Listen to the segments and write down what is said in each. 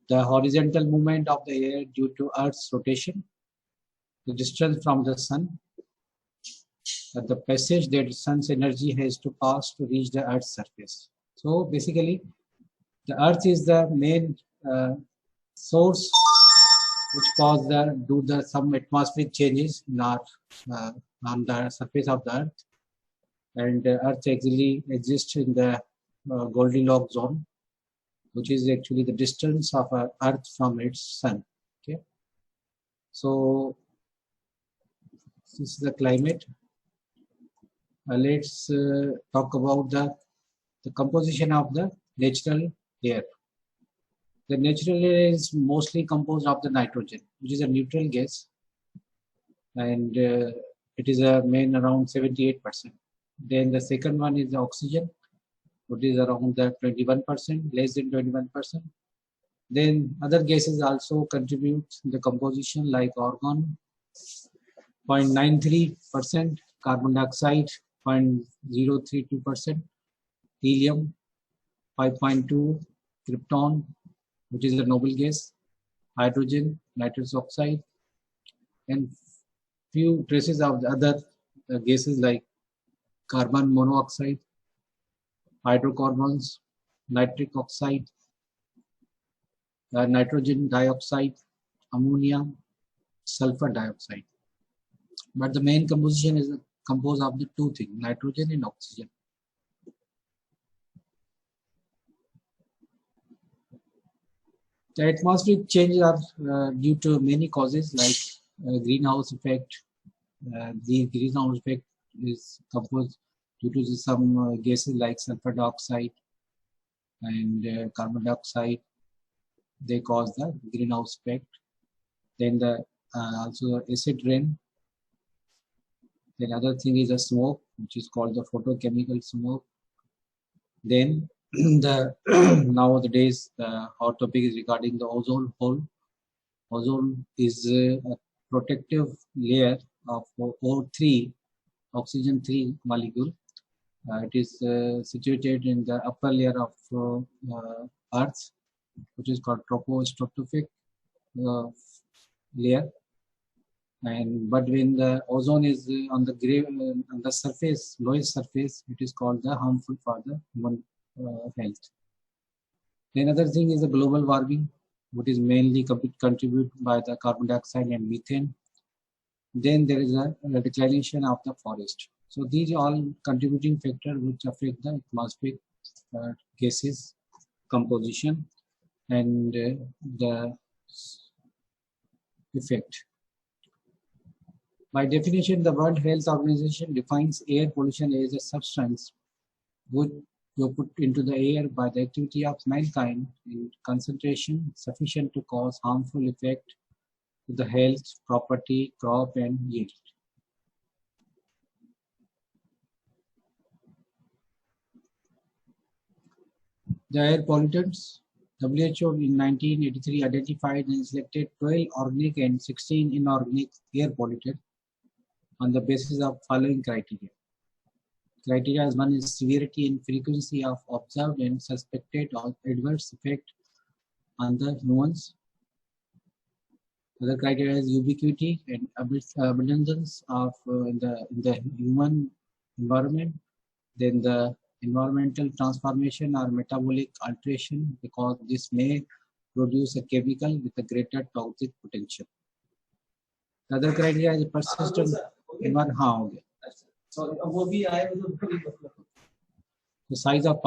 the horizontal movement of the air due to Earth's rotation, the distance from the sun, the passage that the sun's energy has to pass to reach the Earth's surface. So basically, the Earth is the main source which cause some atmospheric changes in our on the surface of the Earth, and Earth actually exists in the Goldilocks zone, which is actually the distance of Earth from its sun. Okay, so this is the climate. Let's talk about the composition of the natural air. The natural air is mostly composed of the nitrogen, which is a neutral gas, and it is a main around 78%. Then the second one is the oxygen, which is around the 21%, less than 21%. Then other gases also contribute the composition like argon, 0.93%, carbon dioxide, 0.032%, helium, 5.2, krypton, which is a noble gas, hydrogen, nitrous oxide, and few traces of the other gases like carbon monoxide, hydrocarbons, nitric oxide, nitrogen dioxide, ammonia, sulfur dioxide. But the main composition is composed of the two things, nitrogen and oxygen. The atmospheric changes are due to many causes like greenhouse effect. The greenhouse effect is composed due to some gases like sulfur dioxide and carbon dioxide. They cause the greenhouse effect. Then the also acid rain. Then other thing is the smoke, which is called the photochemical smoke. Then the nowadays the hot topic is regarding the ozone hole. Ozone is a protective layer of O3, oxygen 3 molecule. It is situated in the upper layer of Earth, which is called tropostrophic layer. And but when the ozone is on the surface, lowest surface, it is called the harmful for the human health. Then another thing is the global warming, which is mainly contributed by the carbon dioxide and methane. Then there is a declination of the forest. So these are all contributing factors which affect the atmospheric gases composition and the effect. By definition, the World Health Organization defines air pollution as a substance which you put into the air by the activity of mankind in concentration sufficient to cause harmful effect to the health, property, crop, and yield. The air pollutants. WHO in 1983 identified and selected 12 organic and 16 inorganic air pollutants on the basis of following criteria. Criteria is one is severity and frequency of observed and suspected adverse effect on the humans. Other criteria is ubiquity and abundance of in the human environment. Then the environmental transformation or metabolic alteration, because this may produce a chemical with a greater toxic potential. The other criteria is persistent environment. The size of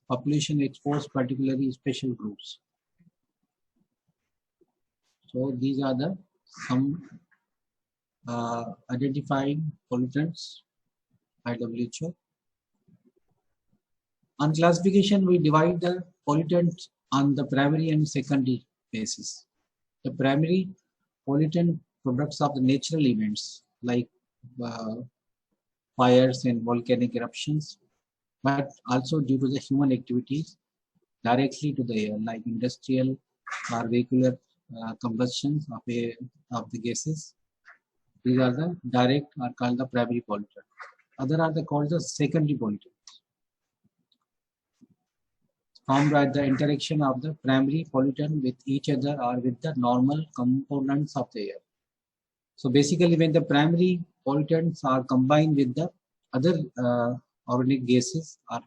population exposed, particularly special groups. So these are the some identifying pollutants by WHO. On classification, we divide the pollutants on the primary and secondary basis. The primary pollutant products of the natural events like fires and volcanic eruptions, but also due to the human activities directly to the air, like industrial or vehicular combustions of the gases. These are the direct or called the primary pollutants. Other are called the secondary pollutants. formed by the interaction of the primary pollutant with each other or with the normal components of the air. So basically, when the primary pollutants are combined with the other organic gases or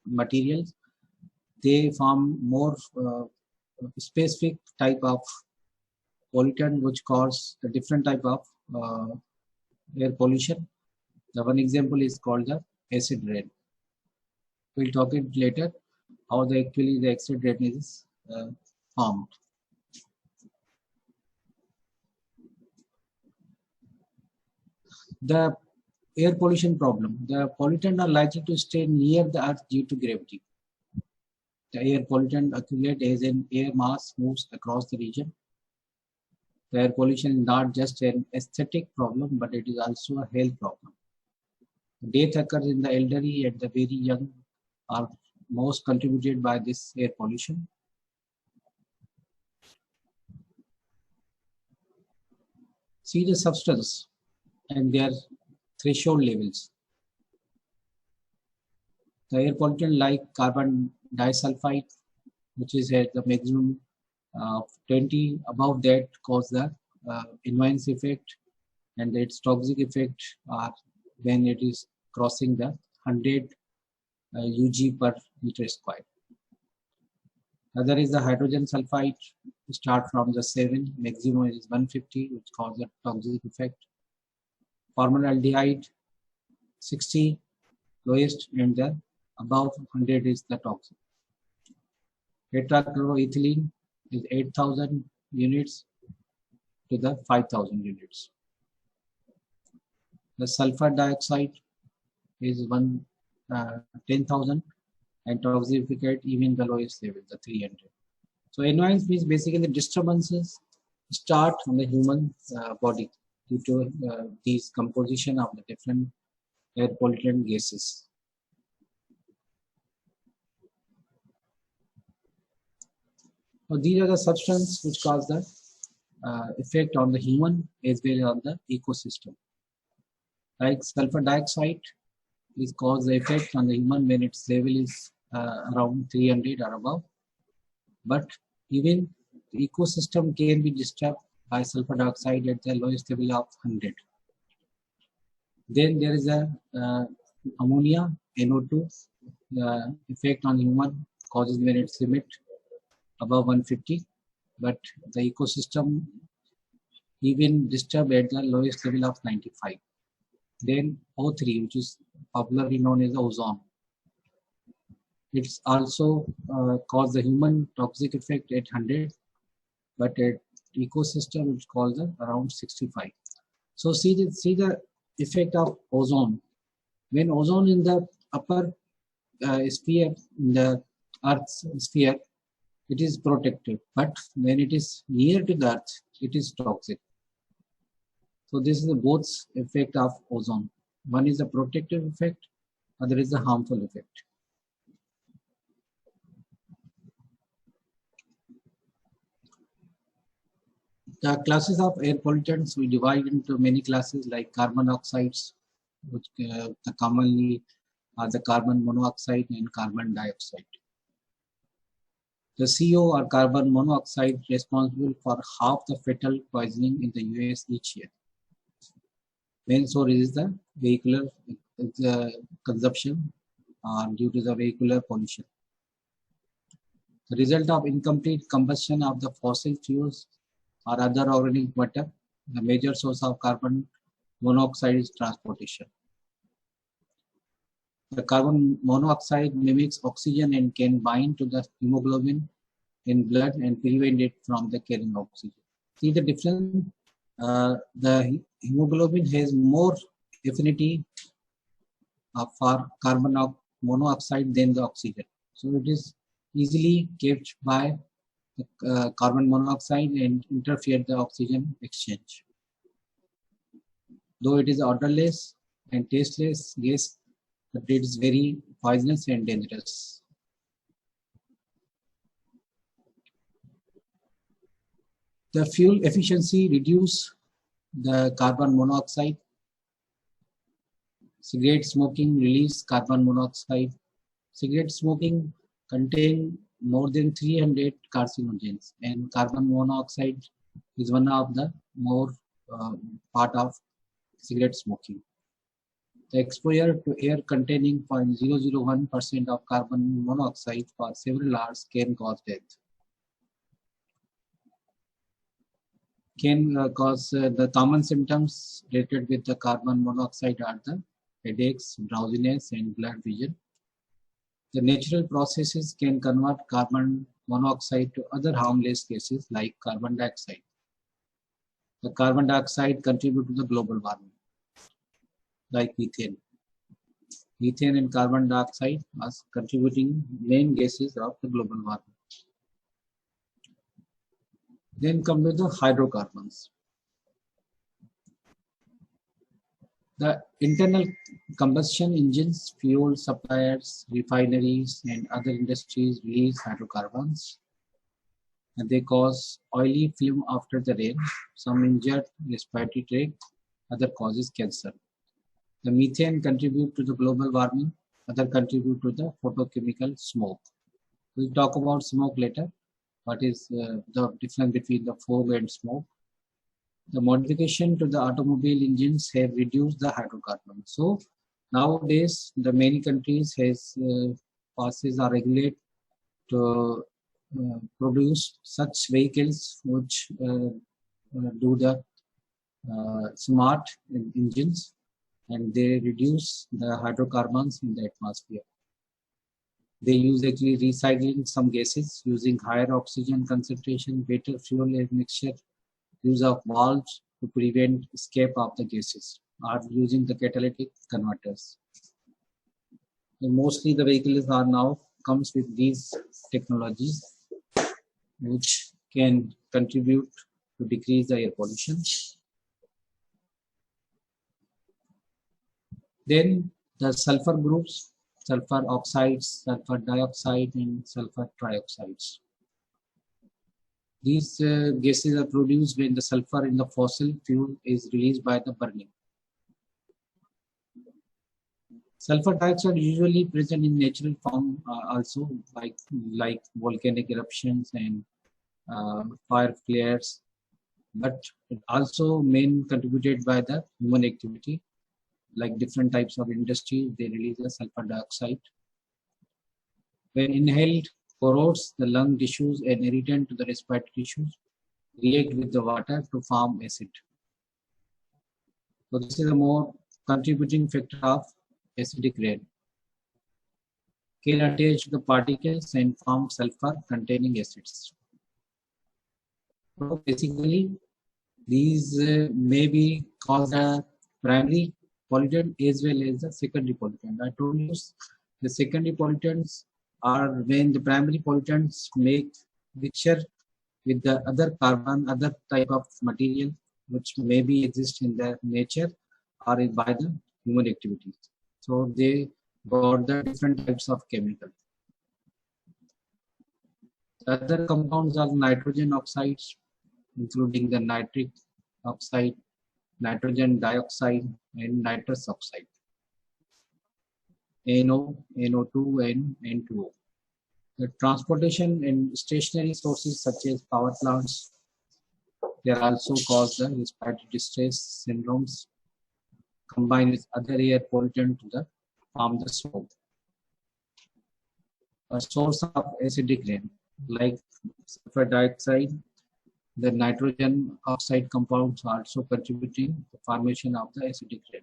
materials, they form more specific type of pollutant which cause a different type of air pollution. The one example is called the acid rain. We'll talk it later how actually the acid rain is formed. The air pollution problem. The pollutants are likely to stay near the earth due to gravity. The air pollutant accumulates as an air mass moves across the region. The air pollution is not just an aesthetic problem, but it is also a health problem. Death occurs in the elderly and the very young are most contributed by this air pollution. See the substance and their threshold levels. The air pollutant like carbon disulfide, which is at the maximum 20, above that cause the Invance effect, and its toxic effect are when it is crossing the 100 UG per meter square. Other is the hydrogen sulfide, start from the 7, maximum is 150, which causes a toxic effect. Formaldehyde 60, lowest, and the above 100 is the toxic. Tetrachloroethylene is 8,000 units to the 5,000 units. The sulfur dioxide is 10,000 and toxificate even the lowest level, the 300. So annoyance means basically disturbances start on the human body due to these composition of the different air pollutant gases. So these are the substances which cause the effect on the human as well as on the ecosystem. Like sulfur dioxide is cause the effect on the human when its level is around 300 or above. But even the ecosystem can be disturbed by sulfur dioxide at the lowest level of 100. Then there is a ammonia, NO2, effect on human causes when its limit above 150, but the ecosystem even disturbed at the lowest level of 95. Then O3, which is popularly known as ozone. It's also cause the human toxic effect at 100, but at ecosystem it's called around 65. So see the effect of ozone. When ozone in the upper sphere, in the Earth's sphere, it is protective, but when it is near to the Earth, it is toxic. So this is the both effect of ozone. One is the protective effect, other is the harmful effect. The classes of air pollutants we divide into many classes like carbon oxides, which commonly are the carbon monoxide and carbon dioxide. The CO or carbon monoxide responsible for half the fatal poisoning in the US each year. Main source is the vehicular consumption due to the vehicular pollution. The result of incomplete combustion of the fossil fuels or other organic matter, the major source of carbon monoxide is transportation. The carbon monoxide mimics oxygen and can bind to the hemoglobin in blood and prevent it from the carrying oxygen. See the difference? The hemoglobin has more affinity for carbon monoxide than the oxygen. So it is easily kept by the carbon monoxide and interfere the oxygen exchange. Though it is odorless and tasteless gas, but it is very poisonous and dangerous. The fuel efficiency reduce the carbon monoxide. Cigarette smoking release carbon monoxide. Cigarette smoking contain more than 300 carcinogens, and carbon monoxide is one of the more uh, part of cigarette smoking. The exposure to air containing 0.001% of carbon monoxide for several hours can cause death. Can cause the common symptoms related with the carbon monoxide are the headaches, drowsiness, and blurred vision. The natural processes can convert carbon monoxide to other harmless gases like carbon dioxide. The carbon dioxide contribute to the global warming, like methane. Methane and carbon dioxide are contributing main gases of the global warming. Then come to the hydrocarbons. The internal combustion engines, fuel suppliers, refineries, and other industries release hydrocarbons, and they cause oily film after the rain. Some injure respiratory tract, other causes cancer. The methane contribute to the global warming, other contribute to the photochemical smoke. We'll talk about smoke later. What is the difference between the fog and smoke? The modification to the automobile engines have reduced the hydrocarbon. So nowadays, the many countries has passes or regulate to produce such vehicles which do the smart engines, and they reduce the hydrocarbons in the atmosphere. They use actually recycling some gases using higher oxygen concentration, better fuel air mixture, use of valves to prevent escape of the gases, or using the catalytic converters. And mostly the vehicles are now comes with these technologies which can contribute to decrease the air pollution. Then the sulfur groups, sulfur oxides, sulfur dioxide, and sulfur trioxides. These gases are produced when the sulfur in the fossil fuel is released by the burning. Sulfur dioxide usually present in natural form also, like volcanic eruptions and fire flares, but it also main contributed by the human activity, like different types of industry, they release the sulfur dioxide. When inhaled, corrodes the lung tissues and irritant to the respiratory tissues, react with the water to form acid. So this is a more contributing factor of acidic rain. Can attach to the particles and form sulfur containing acids. So basically, these may be cause a primary pollutant as well as the secondary pollutant. I told you the secondary pollutants are when the primary pollutants make mixture with the other carbon, other type of material which maybe exist in the nature or by the human activities. So they got the different types of chemical. The other compounds are nitrogen oxides, including the nitric oxide, nitrogen dioxide, and nitrous oxide, NO, NO2, and N2O. The transportation and stationary sources such as power plants, they are also cause the respiratory distress syndromes combined with other air pollutant to the form the smoke. A source of acidic rain like sulfur dioxide, the nitrogen oxide compounds are also contributing to the formation of the acidic rain.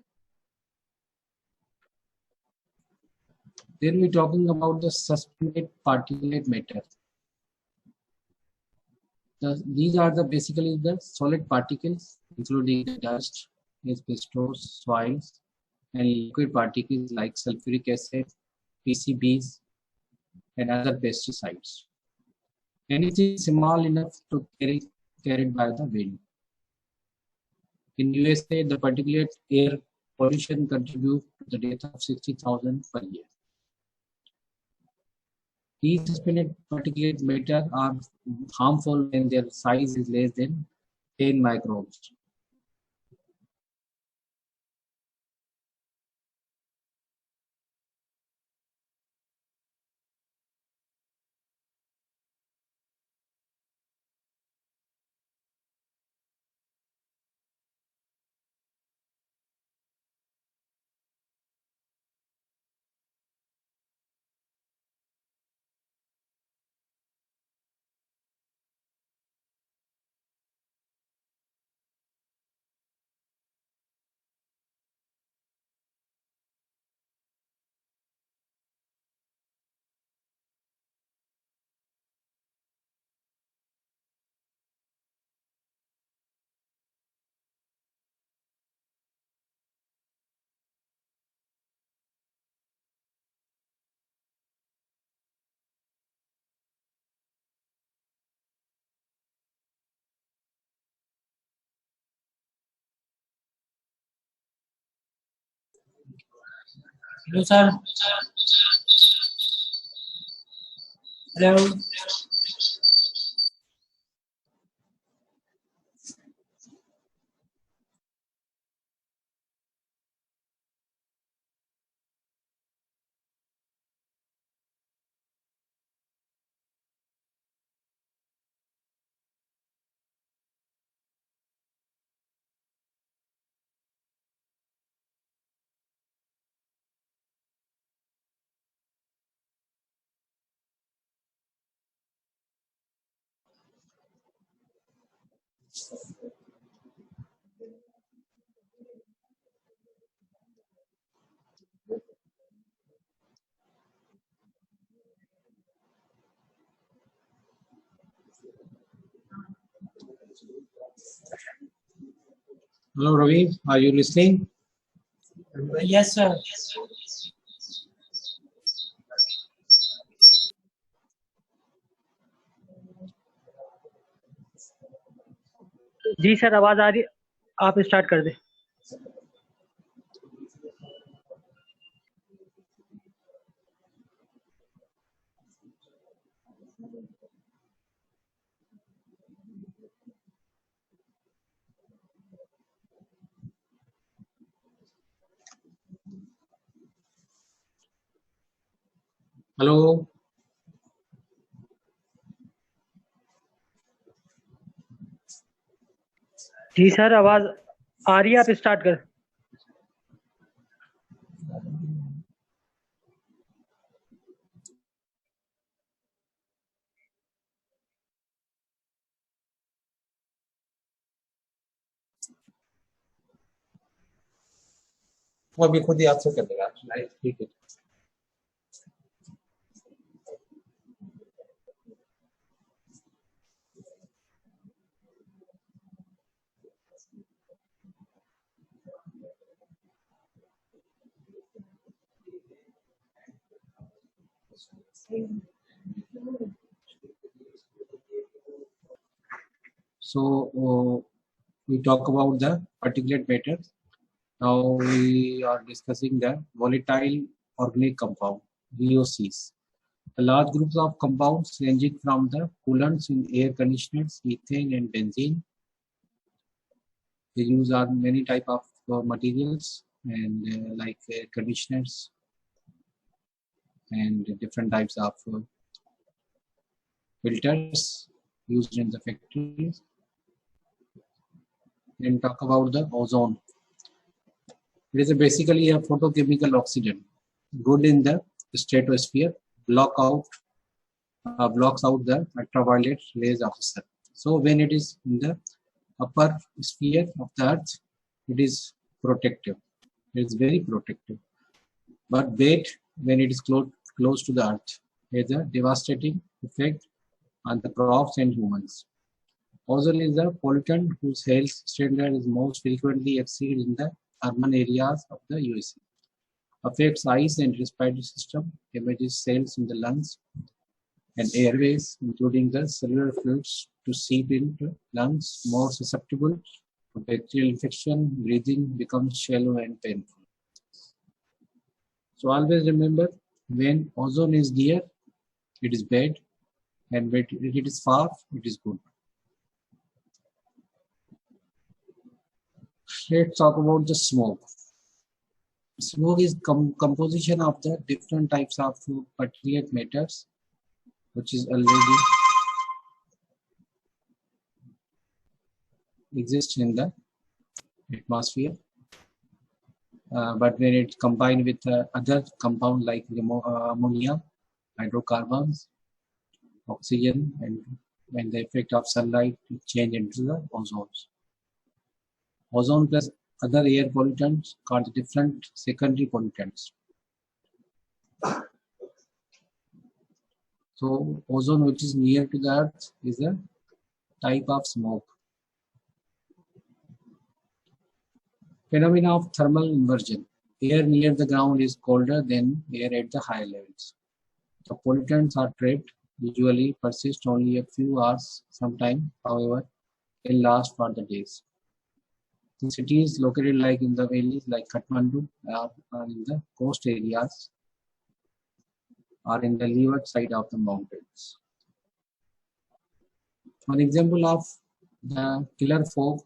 Then we're talking about the suspended particulate matter. These are basically the solid particles, including the dust, asbestos, soils, and liquid particles like sulfuric acid, PCBs, and other pesticides. Anything small enough to carried by the wind. In USA, the particulate air pollution contributes to the death of 60,000 per year. These suspended particulate matter are harmful when their size is less than 10 microns. Hello, sir. Hello. Hello, Ravi. Are you listening? Yes, sir. जी sir, आवाज आ रही, आप start कर दें। Hello. जी sir, आवाज आ रही है, आप स्टार्ट कर। वो अभी खुद ही आपसे कर देगा। ठीक है। So we talk about the particulate matter. Now we are discussing the volatile organic compound (VOCs). The large groups of compounds ranging from the coolants in air conditioners, ethane and benzene. They use are many type of materials and like air conditioners and different types of filters used in the factories. Then talk about the ozone. It is basically a photochemical oxidant, good in the stratosphere, blocks out the ultraviolet rays of the sun. So when it is in the upper sphere of the earth, it is protective. It is very protective. But wait, when it is close to the earth, it has a devastating effect on the crops and humans. Ozone is a pollutant whose health standard is most frequently exceeded in the urban areas of the USA. Affects eyes and respiratory system, damages cells in the lungs and airways, including the cellular fluids to seep into lungs, more susceptible to bacterial infection, breathing becomes shallow and painful. So always remember, when ozone is near, it is bad, and when it is far, it is good. Let's talk about the smoke. Smoke is composition of the different types of particulate matters, which is already exist in the atmosphere. But when it's combined with other compound like ammonia, hydrocarbons, oxygen, and when the effect of sunlight change into the ozone. Ozone plus other air pollutants called different secondary pollutants. So ozone, which is near to the earth, is a type of smoke. Phenomena of thermal inversion. Air near the ground is colder than air at the higher levels. The pollutants are trapped, usually persist only a few hours, sometimes, however, can last for the days. The cities located like in the valleys like Kathmandu are in the coast areas or in the leeward side of the mountains. One example of the killer fog,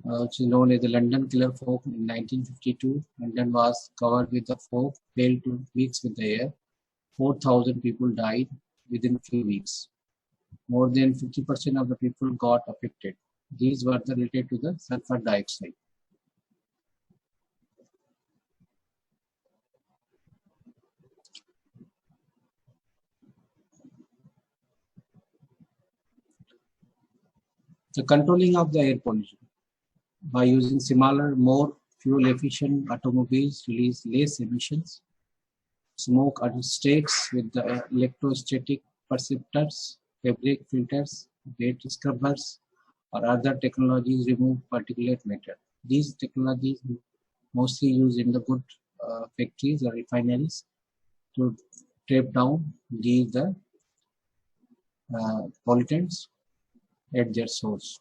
which is known as the London killer fog in 1952, London was covered with the fog, failed to mix with the air. 4,000 people died within a few weeks. More than 50% of the people got affected. These were related to the sulfur dioxide. The controlling of the air pollution by using smaller, more fuel-efficient automobiles release less emissions. Smoke states with the electrostatic perceptors, fabric filters, gate scrubbers, or other technologies remove particulate matter. These technologies mostly used in the good factories or refineries to trap down the pollutants at their source.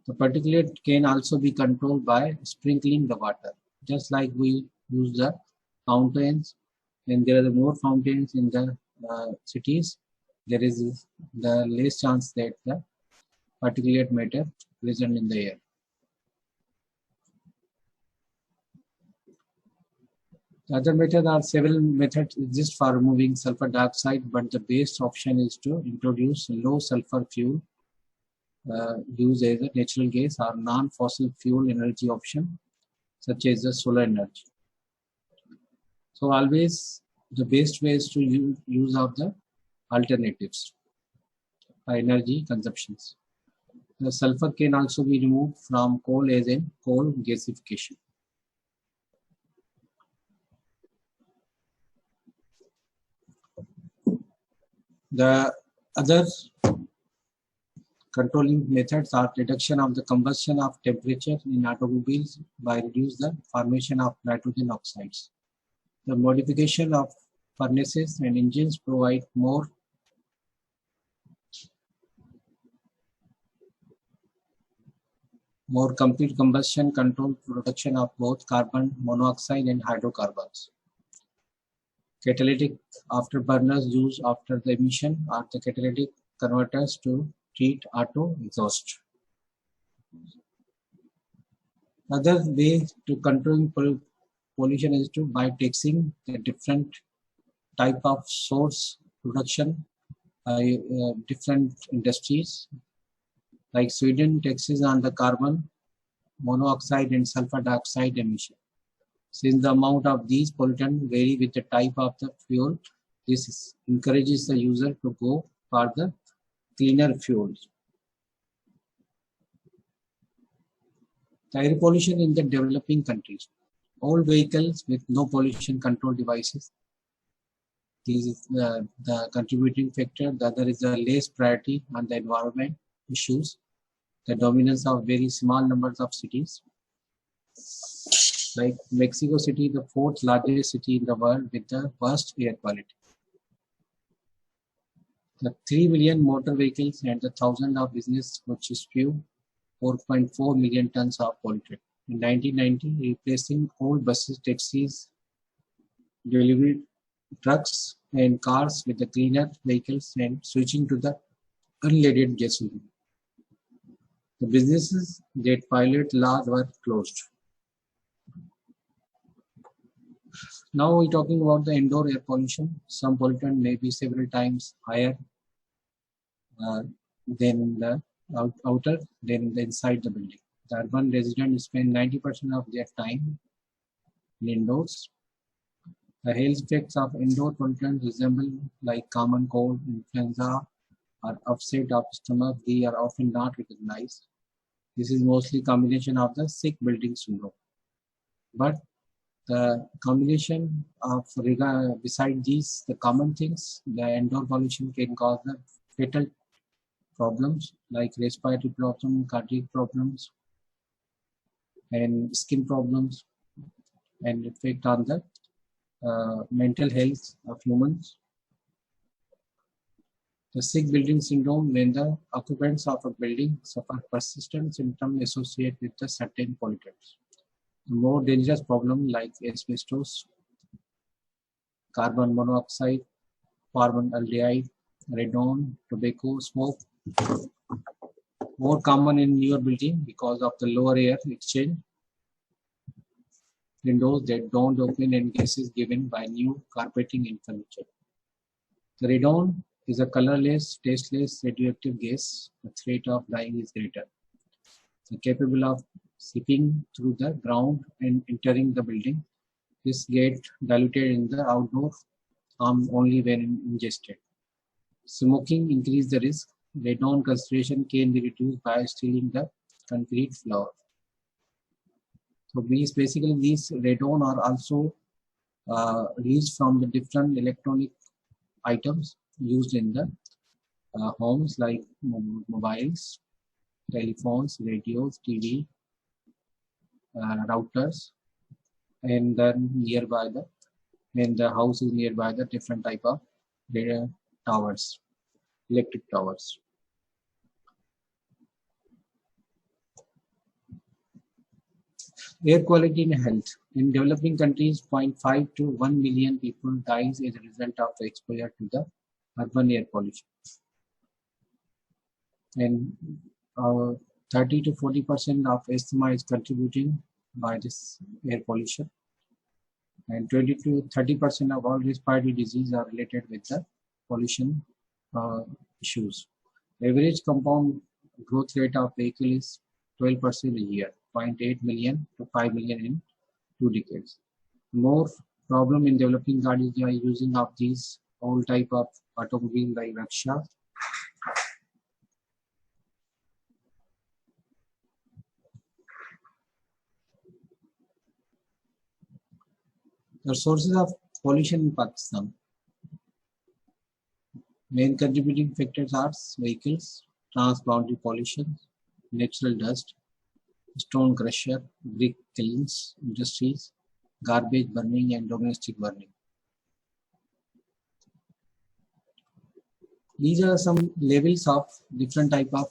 The particulate can also be controlled by sprinkling the water, just like we use the fountains. When there are more fountains in the cities, there is the less chance that the particulate matter present in the air. The other method are several methods exist for removing sulfur dioxide, but the best option is to introduce low sulfur fuel used as a natural gas or non-fossil fuel energy option, such as the solar energy. So always the best way is to use of the alternatives for energy consumptions. The sulfur can also be removed from coal as in coal gasification. The other controlling methods are reduction of the combustion of temperature in automobiles by reduce the formation of nitrogen oxides. The modification of furnaces and engines provide more complete combustion control production of both carbon monoxide and hydrocarbons. Catalytic afterburners used after the emission are the catalytic converters to treat auto exhaust. Other way to controlling pollution is to by taxing the different type of source production by different industries. Like Sweden taxes on the carbon monoxide and sulfur dioxide emission. Since the amount of these pollutants vary with the type of the fuel, this encourages the user to go for the cleaner fuels. The air pollution in the developing countries. All vehicles with no pollution control devices. This is the contributing factor. The other is the less priority on the environment issues. The dominance of very small numbers of cities. Like Mexico City, the fourth largest city in the world with the worst air quality. The 3 million motor vehicles and the thousands of business which spew 4.4 million tons of pollutant. In 1990, replacing old buses, taxis, delivery trucks and cars with the cleaner vehicles and switching to the unleaded gasoline. The businesses that violate laws were closed. Now we're talking about the indoor air pollution. Some pollutant may be several times higher than the outer than the inside the building. The urban residents spend 90% of their time in indoors. The health effects of indoor pollutants resemble like common cold, influenza, or upset of stomach. They are often not recognized. This is mostly combination of the sick building syndrome. But the combination of beside these the common things, the indoor pollution can cause the fatal problems like respiratory problems, cardiac problems, and skin problems, and effect on the mental health of humans. The sick building syndrome, when the occupants of a building suffer persistent symptoms associated with the certain pollutants. The more dangerous problem like asbestos, carbon monoxide, formaldehyde, radon, tobacco smoke, more common in newer building because of the lower air exchange windows that don't open and gases given by new carpeting and furniture. The radon is a colorless, tasteless, radioactive gas. The threat of dying is greater. It's capable of seeping through the ground and entering the building. This gets diluted in the outdoor harm only when ingested. Smoking increases the risk. Radon concentration can be reduced by stealing the concrete floor. So basically these radon are also released from the different electronic items used in the homes like mobiles, telephones, radios, TV, routers, and then nearby the when the house is nearby the different type of towers, electric towers. Air quality and health. In developing countries, 0.5 to 1 million people dies as a result of exposure to the urban air pollution. And 30 to 40% of asthma is contributing by this air pollution. And 20 to 30% of all respiratory diseases are related with the pollution issues. Average compound growth rate of vehicle is 12% a year, 0.8 million to 5 million in 2 decades. More problem in developing countries are using of these old type of automobile like rickshaw. The sources of pollution in Pakistan. Main contributing factors are vehicles, transboundary pollution, natural dust, stone crusher, brick kilns, industries, garbage burning, and domestic burning. These are some levels of different type of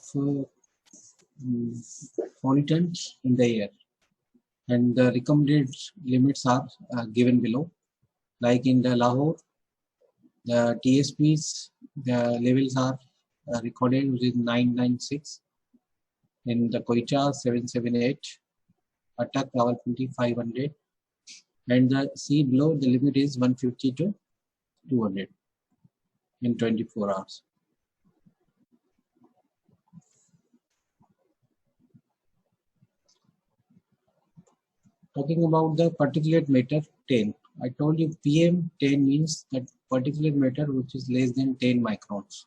pollutants in the air, and the recommended limits are given below. Like in the Lahore, the TSPs, the levels are recorded with 996. In the Koita 778, Attack Rawalpindi 500, and the sea below the limit is 150 to 200 in 24 hours. Talking about the particulate matter 10, I told you PM10 means that particulate matter which is less than 10 microns.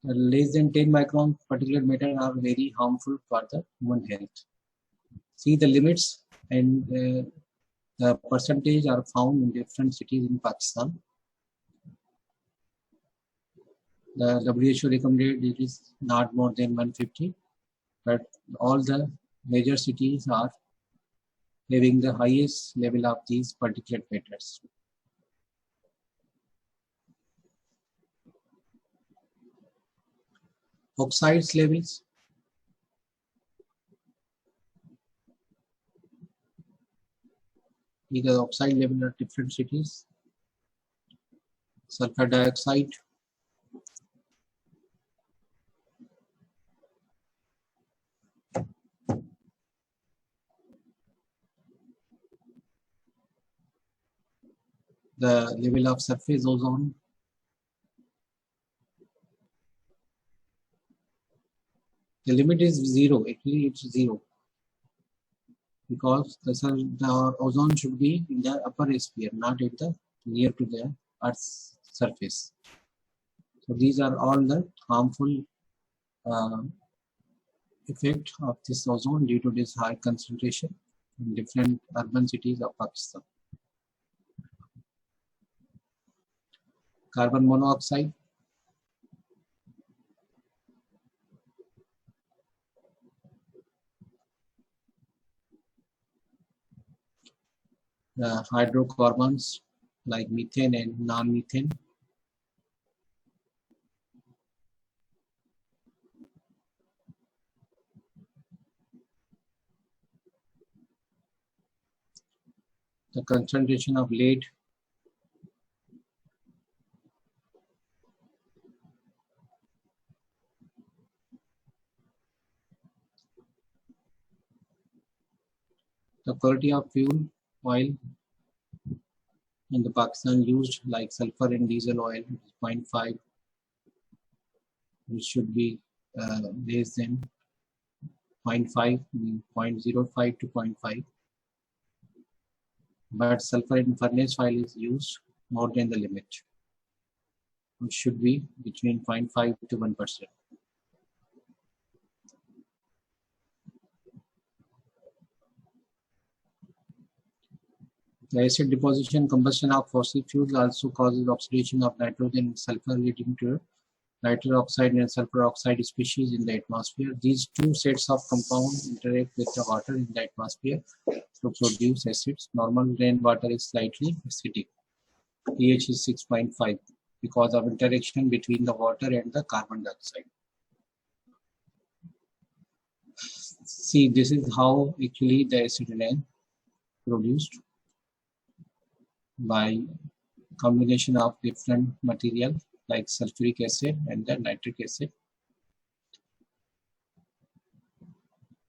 Less than 10 micron particulate matter are very harmful for the human health. See the limits, and the percentage are found in different cities in Pakistan. The WHO recommended it is not more than 150, but all the major cities are having the highest level of these particulate matters. Oxides levels. The oxide level at different cities. Sulfur dioxide. The level of surface ozone. The limit is 0. Actually, it's 0 because the ozone should be in the upper sphere, not at the near to the Earth's surface. So these are all the harmful effect of this ozone due to this high concentration in different urban cities of Pakistan. Carbon monoxide. Hydrocarbons like methane and non-methane. the concentration of lead, the quality of fuel oil in the Pakistan used, like sulfur and diesel oil, 0.5, which should be less than 0.5, 0.05 to 0.5. But sulfur in furnace oil is used more than the limit, which should be between 0.5 to 1%. The acid deposition combustion of fossil fuels also causes oxidation of nitrogen and sulfur, leading to nitrous oxide and sulfur oxide species in the atmosphere. These two sets of compounds interact with the water in the atmosphere to produce acids. Normal rainwater is slightly acidic. pH is 6.5 because of interaction between the water and the carbon dioxide. See, this is how actually the acid rain produced by combination of different material like sulfuric acid and the nitric acid,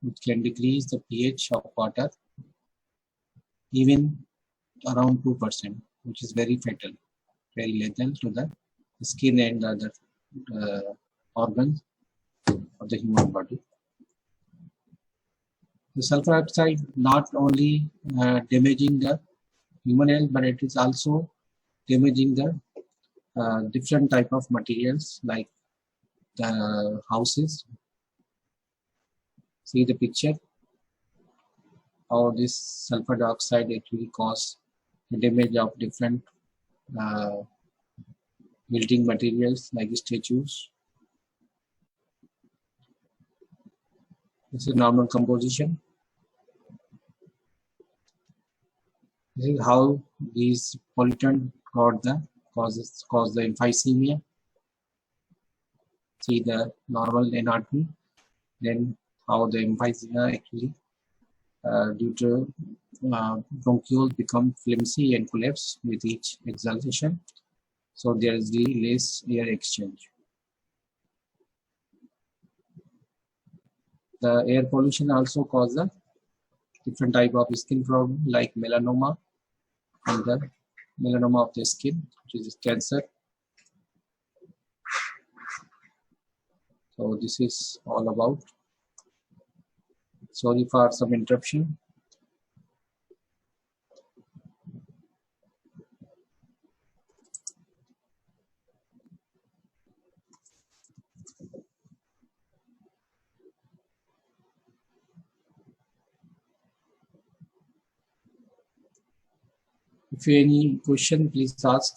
which can decrease the pH of water even around 2%, which is very fatal, very lethal to the skin and the other organs of the human body. The sulfur oxide not only damaging the human health, but it is also damaging the different type of materials like the houses. See the picture, how this sulfur dioxide actually cause the damage of different building materials like statues. This is normal composition. This is how these pollutants cause the emphysema. See the normal anatomy, then how the emphysema actually due to bronchioles become flimsy and collapse with each exhalation. So there is the less air exchange. The air pollution also causes a different type of skin problem like melanoma and the melanoma of the skin, which is cancer. So this is all about. Sorry for some interruption. If you have any question, please ask.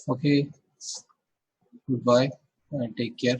Okay, goodbye and take care.